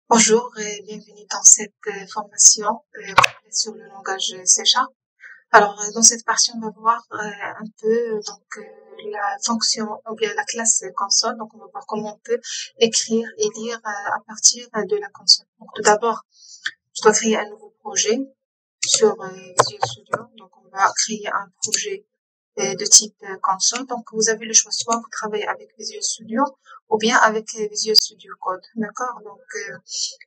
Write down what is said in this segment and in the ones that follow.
Bonjour et bienvenue dans cette formation complète sur le langage C#. Alors, dans cette partie, on va voir un peu la fonction ou bien la classe console. Donc, on va voir comment on peut écrire et lire à partir de la console. Donc, tout d'abord, je dois créer un nouveau projet sur Visual Studio. Donc, on va créer un projet de type console. Donc, vous avez le choix, soit vous travaillez avec Visual Studio ou bien avec Visual Studio Code. D'accord? Donc,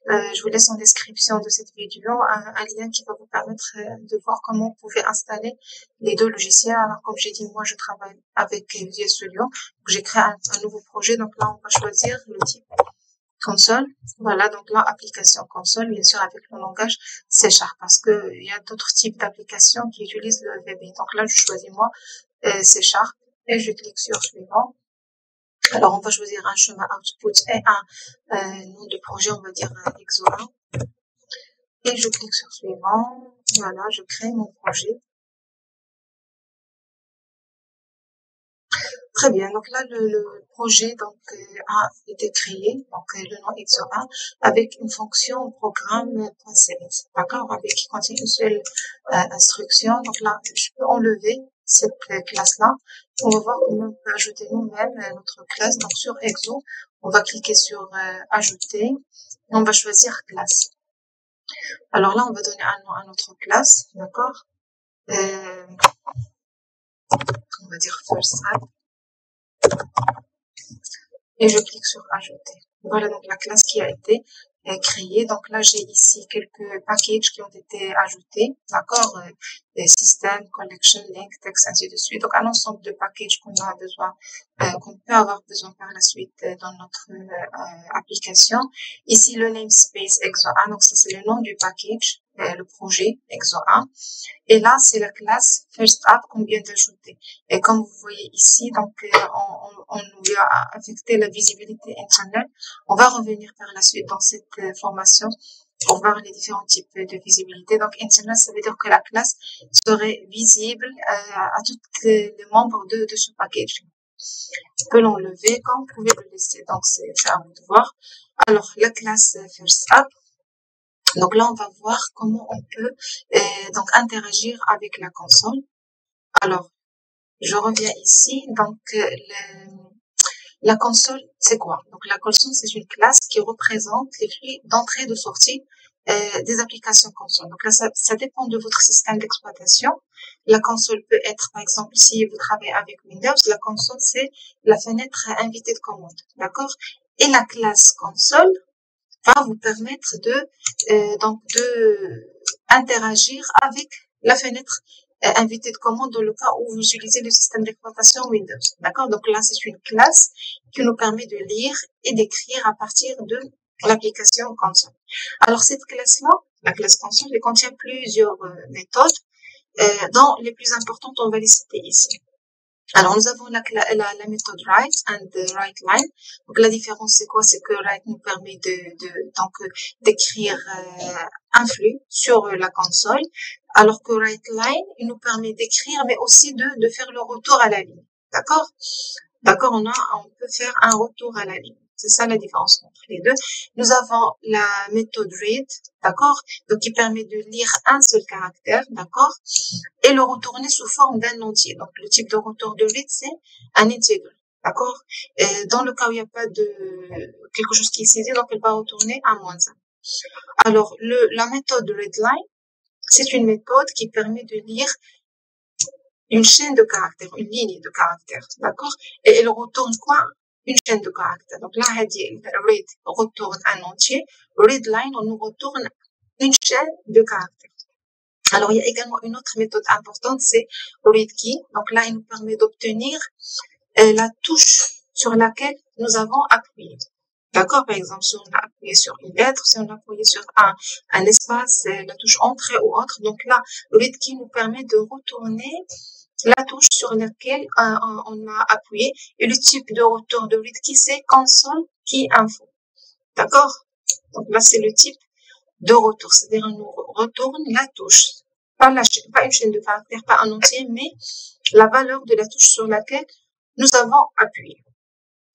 je vous laisse en description de cette vidéo un lien qui va vous permettre de voir comment vous pouvez installer les deux logiciels. Alors, comme j'ai dit, moi, je travaille avec Visual Studio. Donc, j'ai créé un nouveau projet. Donc là, on va choisir le type console. Voilà, donc là, application console, bien sûr, avec le langage C# parce que il y a d'autres types d'applications qui utilisent le VB. Donc là, je choisis moi C# et je clique sur suivant. Alors, on va choisir un chemin output et un nom de projet, on va dire EXO1. Et je clique sur suivant. Voilà, je crée mon projet. Très bien. Donc là, le projet a été créé, donc le nom EXO1, avec une fonction programme.cs. D'accord, avec qui contient une seule instruction. Donc là, je peux enlever cette classe-là. On va voir comment on peut ajouter nous-mêmes notre classe. Donc sur EXO, on va cliquer sur ajouter. Et on va choisir classe. Alors là, on va donner un nom à notre classe, d'accord? On va dire first app. Et je clique sur ajouter. Voilà donc la classe qui a été créée. Donc là, j'ai ici quelques packages qui ont été ajoutés, d'accord? System, collection, link, text, ainsi de suite. Donc un ensemble de packages qu'on a besoin, qu'on peut avoir besoin par la suite dans notre application. Ici, le namespace EXO1, donc ça c'est le nom du package, le projet EXO1. Et là, c'est la classe FirstApp qu'on vient d'ajouter. Et comme vous voyez ici, donc on lui a affecté la visibilité Internet. On va revenir par la suite dans cette formation pour voir les différents types de visibilité. Donc Internet, ça veut dire que la classe serait visible à tous les membres de ce package. On peut l'enlever comme vous pouvez le laisser. Donc c'est à vous de voir. Alors la classe FirstApp. Donc là, on va voir comment on peut donc interagir avec la console. Alors, je reviens ici. Donc, la console, c'est quoi? Donc, la console, c'est une classe qui représente les flux d'entrée et de sortie des applications console. Donc là, ça dépend de votre système d'exploitation. La console peut être, par exemple, si vous travaillez avec Windows, la console, c'est la fenêtre invitée de commande. D'accord? Et la classe console va vous permettre de interagir avec la fenêtre invitée de commande dans le cas où vous utilisez le système d'exploitation Windows. D'accord? Donc là, c'est une classe qui nous permet de lire et d'écrire à partir de l'application console. Alors cette classe-là, la classe console, elle contient plusieurs méthodes, dont les plus importantes, on va les citer ici. Alors, nous avons la méthode write and write line. Donc, la différence, c'est quoi? C'est que write nous permet d'écrire un flux sur la console, alors que write line, il nous permet d'écrire, mais aussi de faire le retour à la ligne. D'accord? D'accord, on peut faire un retour à la ligne. C'est ça la différence entre les deux. Nous avons la méthode read, d'accord? Donc, qui permet de lire un seul caractère, d'accord? Et le retourner sous forme d'un entier. Donc, le type de retour de read, c'est un integer, d'accord? Et dans le cas où il n'y a pas de quelque chose qui est saisi, donc elle va retourner un -1. Alors, la méthode readline, c'est une méthode qui permet de lire une chaîne de caractères, une ligne de caractères, d'accord? Et elle retourne quoi? Une chaîne de caractères. Donc là, read retourne un entier. Readline, on nous retourne une chaîne de caractères. Alors, il y a également une autre méthode importante, c'est readKey. Donc là, il nous permet d'obtenir la touche sur laquelle nous avons appuyé. D'accord? Par exemple, si on a appuyé sur une lettre, si on a appuyé sur un espace, la touche entrée ou autre. Donc là, readKey nous permet de retourner la touche sur laquelle on a appuyé. Et le type de retour de readKey, c'est console key info. D'accord? Donc là, c'est le type de retour. C'est-à-dire, on nous retourne la touche. Pas une chaîne de caractères, pas un entier, mais la valeur de la touche sur laquelle nous avons appuyé.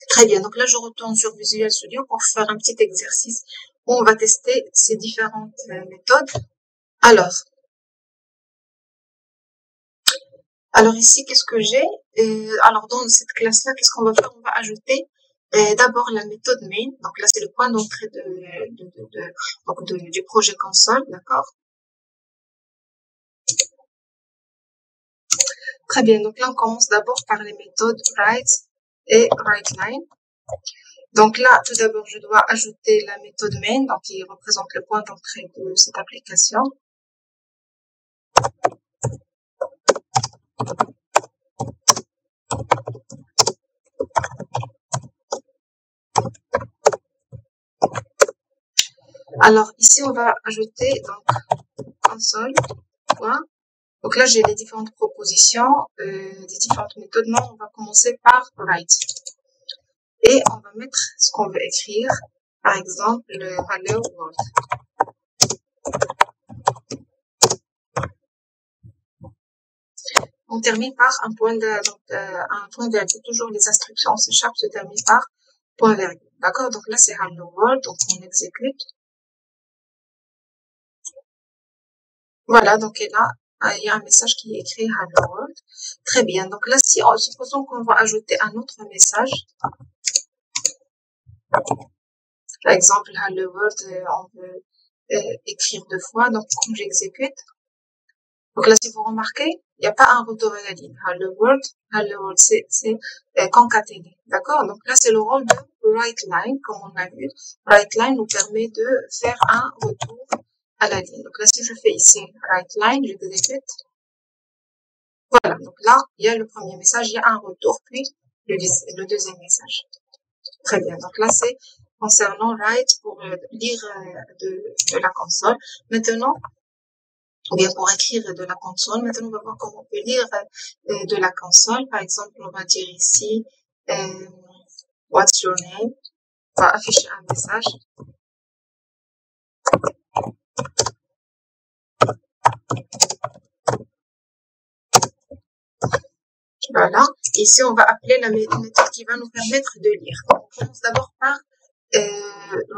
Très bien, donc là je retourne sur Visual Studio pour faire un petit exercice où on va tester ces différentes méthodes. Alors ici, qu'est-ce que j'ai? Alors dans cette classe-là, qu'est-ce qu'on va faire? On va ajouter d'abord la méthode main. Donc là, c'est le point d'entrée du projet console, d'accord? Très bien, donc là, on commence d'abord par les méthodes write et writeLine. Donc là, tout d'abord, je dois ajouter la méthode main, donc qui représente le point d'entrée de cette application. Alors ici, on va ajouter donc console. Donc là, j'ai les différentes propositions, des différentes méthodes. Non, on va commencer par write. Et on va mettre ce qu'on veut écrire. Par exemple, le hello world. On termine par un point virgule. Toujours les instructions C# se terminent par point virgule. D'accord? Donc là, c'est hello world. Donc on exécute. Voilà. Donc là, il y a un message qui est écrit hello world. Très bien. Donc là, supposons qu'on va ajouter un autre message. Par exemple, hello world, on veut écrire 2 fois. Donc, quand j'exécute, donc là, si vous remarquez, il n'y a pas un retour à la ligne. Hello world, c'est concaténé. D'accord? Donc là, c'est le rôle de writeLine, comme on a vu. writeLine nous permet de faire un retour à la ligne. Donc là, si je fais ici writeLine, j'exécute. Voilà. Donc là, il y a le premier message, il y a un retour, puis le deuxième message. Très bien. Donc là, c'est concernant write pour lire de la console. Maintenant, ou bien pour écrire de la console. Maintenant, on va voir comment on peut lire de la console. Par exemple, on va dire ici, what's your name? On va afficher un message. Voilà. Ici, on va appeler la méthode qui va nous permettre de lire. Donc, on commence d'abord par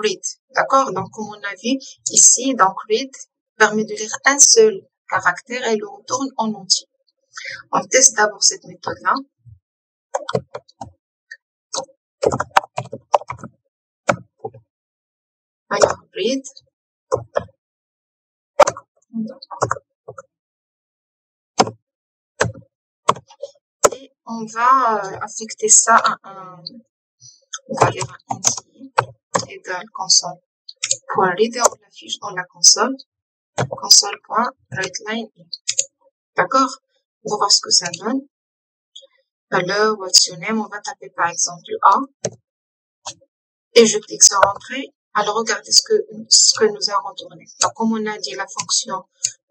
read. D'accord? Donc, comme on a vu ici, donc read permet de lire un seul caractère et le retourne en entier. On teste d'abord cette méthode-là. Alors, read. Et on va affecter ça à on va dire un entier égale console.read. On l'affiche dans la console. Console.writeLine. D'accord? On va voir ce que ça donne. Alors, what's your name? On va taper par exemple A. Et je clique sur Entrée. Alors, regardez ce que nous a retourné. Donc, comme on a dit, la fonction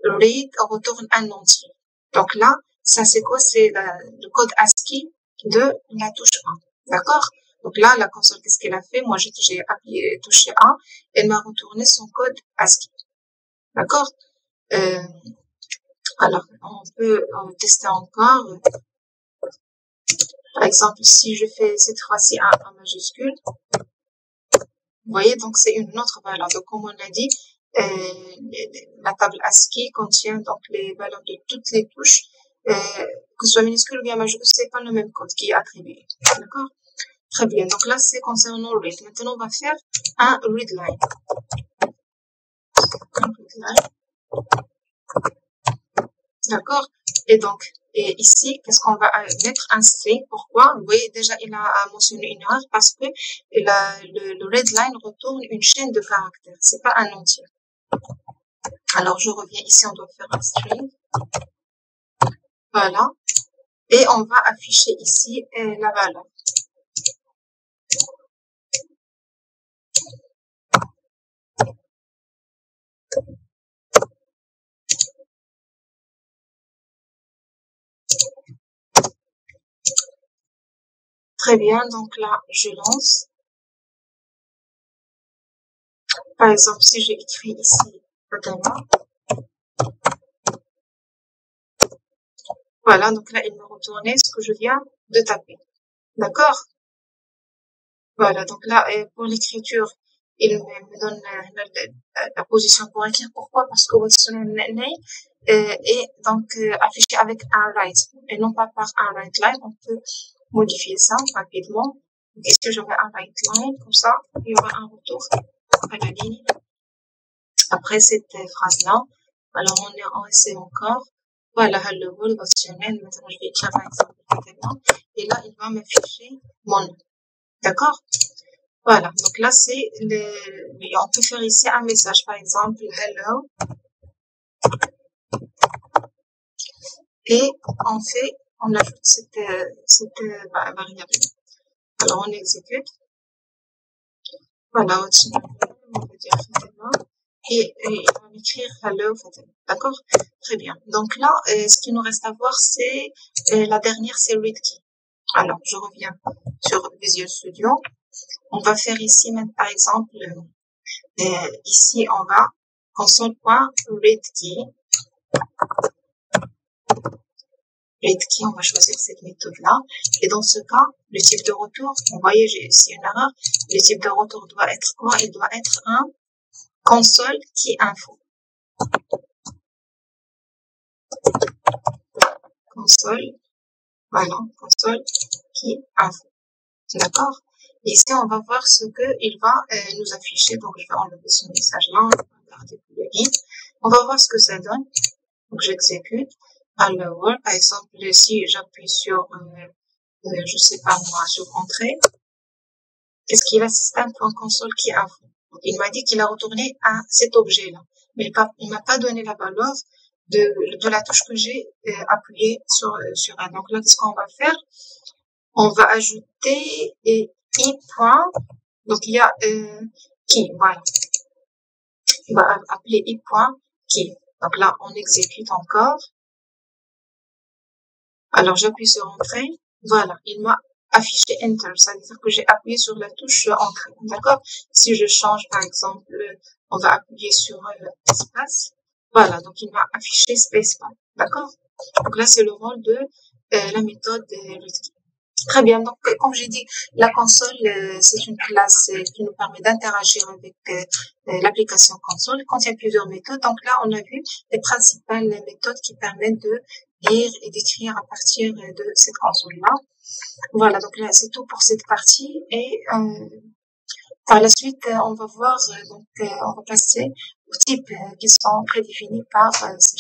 read retourne un entier. Donc là, ça c'est quoi? C'est le code ASCII de la touche 1. D'accord? Donc là, la console, qu'est-ce qu'elle a fait? Moi, j'ai touché 1. Elle m'a retourné son code ASCII. D'accord? Alors, on peut tester encore. Par exemple, si je fais cette fois-ci un majuscule, vous voyez, donc c'est une autre valeur. Donc, comme on a dit, la table ASCII contient donc les valeurs de toutes les touches, que ce soit minuscule ou bien majuscule, c'est pas le même code qui est attribué. D'accord? Très bien. Donc là, c'est concernant read. Maintenant, on va faire un readLine. D'accord? Et donc, ici, qu'est-ce qu'on va mettre? Un string. Pourquoi? Vous voyez, déjà, il a mentionné une erreur parce que le readLine retourne une chaîne de caractères. C'est pas un entier. Alors, je reviens ici, on doit faire un string. Voilà. Et on va afficher ici la valeur. Très bien, donc là, je lance. Par exemple, si j'ai écrit ici, voilà, donc là, il me retournait ce que je viens de taper. D'accord? Voilà, donc là, pour l'écriture, il me donne la position pour écrire. Pourquoi? Parce que Watson name est donc affiché avec un right et non pas par un right line. On peut modifier ça rapidement. Donc, est-ce que j'aurai un right line? Comme ça, il y aura un retour à la ligne. Après cette phrase-là, alors on essaie encore. Voilà, hello world, what's your name? Maintenant, je vais écrire par exemple et là, il va m'afficher mon nom. D'accord? Voilà, donc là, c'est on peut faire ici un message, par exemple, hello, et on ajoute cette variable. Alors, on exécute. Voilà, au-dessus, on va dire Fatima, et on va écrire hello, Fatima. D'accord? Très bien. Donc là, ce qu'il nous reste à voir, c'est la dernière, c'est read key. Alors, je reviens sur Visual Studio. On va faire ici, par exemple, ici, on va console.readKey. ReadKey, on va choisir cette méthode-là. Et dans ce cas, le type de retour, vous voyez, j'ai ici une erreur. Le type de retour doit être quoi? Il doit être un console key info. Console, voilà, console key info. D'accord? Ici, on va voir ce qu'il va nous afficher. Donc, je vais enlever ce message-là. On va garder le guide. On va voir ce que ça donne. Donc, j'exécute. Alors, par exemple, si j'appuie sur, je sais pas moi, sur entrée, qu'est-ce qu'il a? Système.console qui info. Donc, il m'a dit qu'il a retourné à cet objet-là. Mais il m'a pas donné la valeur de la touche que j'ai appuyée sur elle. Donc là, qu'est-ce qu'on va faire? On va ajouter i point. Donc, il y a qui, voilà. On va appeler i point qui. Donc là, on exécute encore. Alors, j'appuie sur entrée. Voilà, il m'a affiché enter. Ça veut dire que j'ai appuyé sur la touche entrée. D'accord? Si je change, par exemple, on va appuyer sur espace. Voilà, donc il m'a affiché spacebar. D'accord? Donc là, c'est le rôle de la méthode ReadKey. Très bien. Donc, comme j'ai dit, la console, c'est une classe qui nous permet d'interagir avec l'application console. Il contient plusieurs méthodes. Donc là, on a vu les principales méthodes qui permettent de lire et d'écrire à partir de cette console-là. Voilà. Donc là, c'est tout pour cette partie. Et par la suite, on va voir. On va passer aux types qui sont prédéfinis par C#.